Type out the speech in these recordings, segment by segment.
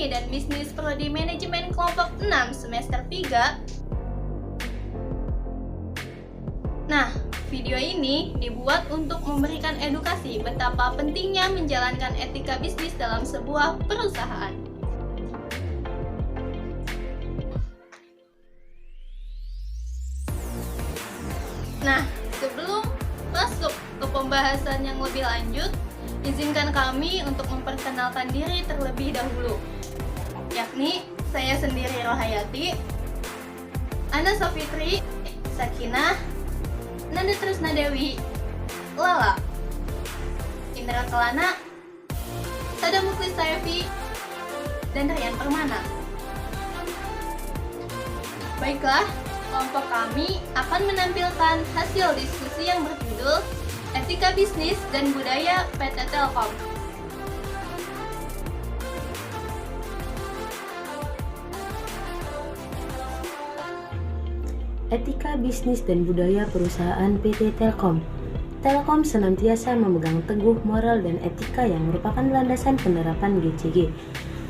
Ekonomi dan Bisnis Prodi Manajemen Kelompok 6 semester 3. Nah, video ini dibuat untuk memberikan edukasi betapa pentingnya menjalankan etika bisnis dalam sebuah perusahaan. Nah, sebelum masuk ke pembahasan yang lebih lanjut, izinkan kami untuk memperkenalkan diri terlebih dahulu, yakni saya sendiri Rohayati, Ana Safitri, Sakinah, Nanda Tresna Dewi, Lala, Indra Kelana, Sada Muklis Sayefi, dan Rian Permana. Baiklah, kelompok kami akan menampilkan hasil diskusi yang berjudul Etika Bisnis dan Budaya PT Telkom. Etika bisnis dan budaya perusahaan PT Telkom. Telkom senantiasa memegang teguh moral dan etika yang merupakan landasan penerapan GCG.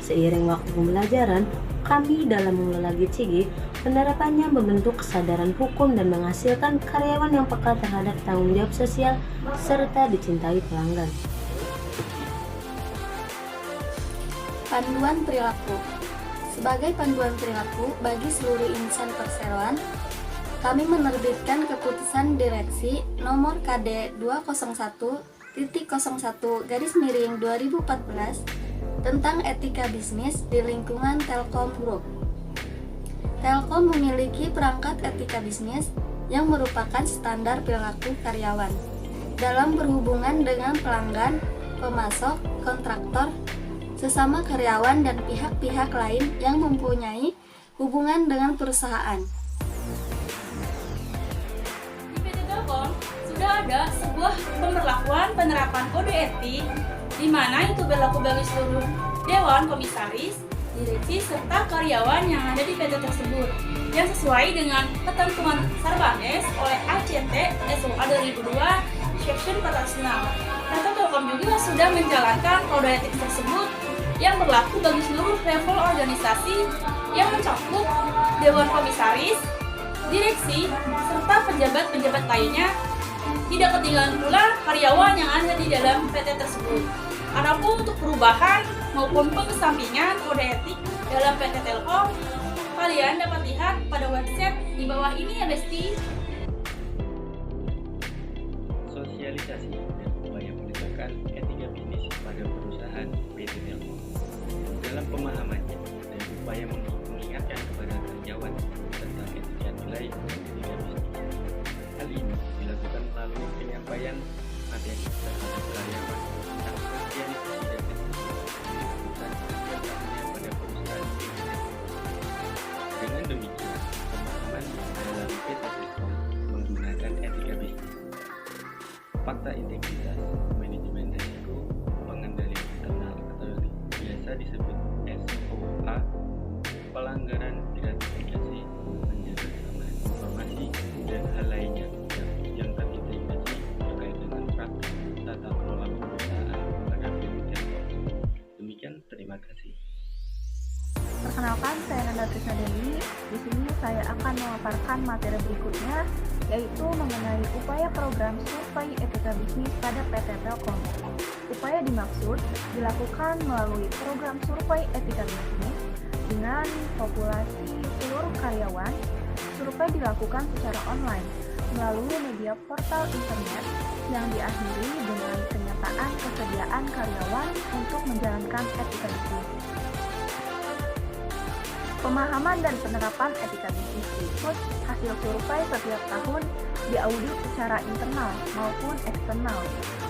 Seiring waktu pembelajaran, kami dalam mengelola GCG, penerapannya membentuk kesadaran hukum dan menghasilkan karyawan yang peka terhadap tanggung jawab sosial serta dicintai pelanggan. Panduan perilaku. Sebagai panduan perilaku bagi seluruh insan perseroan, kami menerbitkan keputusan direksi nomor KD 201.01/2014 tentang etika bisnis di lingkungan Telkom Group. Telkom memiliki perangkat etika bisnis yang merupakan standar perilaku karyawan dalam berhubungan dengan pelanggan, pemasok, kontraktor, sesama karyawan dan pihak-pihak lain yang mempunyai hubungan dengan perusahaan. Sudah ada sebuah pemberlakuan penerapan kode etik di mana itu berlaku bagi seluruh dewan komisaris, direksi serta karyawan yang ada di PT tersebut yang sesuai dengan ketentuan Sarbanes oleh ACT SOA 2002 Section 406. PT Telkom juga sudah menjalankan kode etik tersebut yang berlaku bagi seluruh level organisasi yang mencakup dewan komisaris, direksi serta pejabat-pejabat lainnya. Tidak ketinggalan pula karyawan yang ada di dalam PT tersebut. Adapun untuk perubahan maupun pengesampingan kode etik dalam PT Telkom, kalian dapat lihat pada website di bawah ini ya Besti. Sosialisasi dan upaya menegakkan etika bisnis pada perusahaan PT Telkom. Dalam pemahamannya dan upaya mengingatkan kepada karyawan tentang etika nilai etika bisnis. Hal ini dilakukan melalui penyampaian materi terhadap karyawan tentang sosialisasi dan keputusan kegiatannya pada perusahaan PT Telkom. Dengan demikian, pemahaman dalam PT Telkom menggunakan etika bisnis, fakta integritas, manajemen risiko, pengendalian internal atau biasa disebut SOA, pelanggaran gratifikasi, menjaga keamanan informasi, dan hal lainnya yang terintegrasi terkait dengan praktik tata kelola perusahaan pada PT Telkom. Demikian, terima kasih. Perkenalkan, saya Nanda Tresna Dewi. Di sini saya akan memaparkan materi berikutnya, yaitu mengenai upaya program survei etika bisnis pada PT Telkom. Upaya dimaksud dilakukan melalui program survei etika bisnis dengan populasi seluruh karyawan. Survei dilakukan secara online melalui media portal internet yang diakhiri dengan kenyataan kesediaan karyawan untuk menjalankan etika bisnis. Pemahaman dan penerapan etika bisnis berikut hasil survei setiap tahun diaudit secara internal maupun eksternal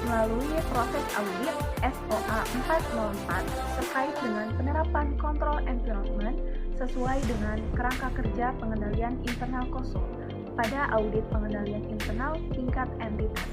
melalui proses audit SOA 404 terkait dengan penerapan kontrol environment sesuai dengan kerangka kerja pengendalian internal KOSO pada audit pengendalian internal tingkat entitas.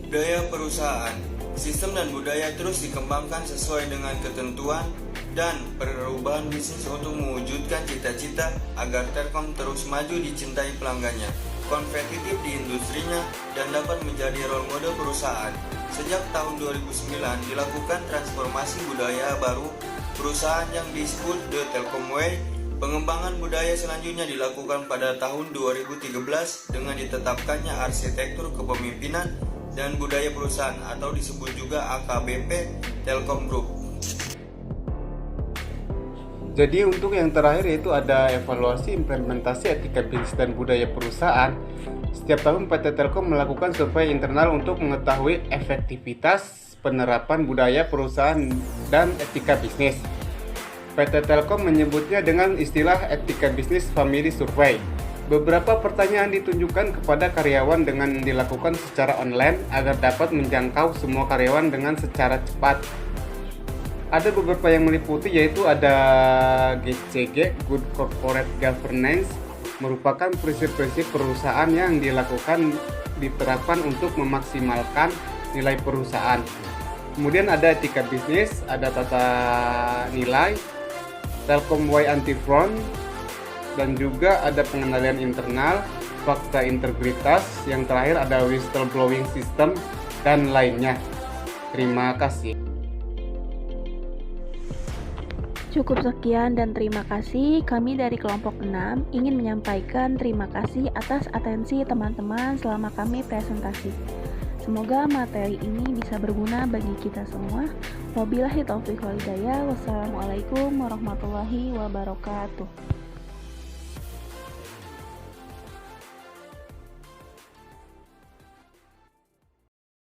Budaya perusahaan, sistem dan budaya terus dikembangkan sesuai dengan ketentuan dan perubahan bisnis untuk mewujudkan cita-cita agar Telkom terus maju dicintai pelanggannya, kompetitif di industrinya, dan dapat menjadi role model perusahaan. Sejak tahun 2009 dilakukan transformasi budaya baru perusahaan yang disebut The Telkom Way. Pengembangan budaya selanjutnya dilakukan pada tahun 2013 dengan ditetapkannya arsitektur kepemimpinan dan budaya perusahaan atau disebut juga AKBP Telkom Group. Jadi untuk yang terakhir yaitu ada evaluasi implementasi etika bisnis dan budaya perusahaan. Setiap tahun PT Telkom melakukan survei internal untuk mengetahui efektivitas penerapan budaya perusahaan dan etika bisnis. PT Telkom menyebutnya dengan istilah etika bisnis family survey. Beberapa pertanyaan ditunjukkan kepada karyawan dengan dilakukan secara online agar dapat menjangkau semua karyawan dengan secara cepat. Ada beberapa yang meliputi yaitu ada GCG, Good Corporate Governance, merupakan prinsip-prinsip perusahaan yang diterapkan untuk memaksimalkan nilai perusahaan. Kemudian ada etika bisnis, ada tata nilai, Telkom Way Anti-Fraud, dan juga ada pengendalian internal, fakta integritas, yang terakhir ada whistleblowing system, dan lainnya. Terima kasih. Cukup sekian dan terima kasih. Kami dari kelompok 6 ingin menyampaikan terima kasih atas atensi teman-teman selama kami presentasi. Semoga materi ini bisa berguna bagi kita semua. Wabillahi taufiq wal hidayah. Wassalamualaikum warahmatullahi wabarakatuh.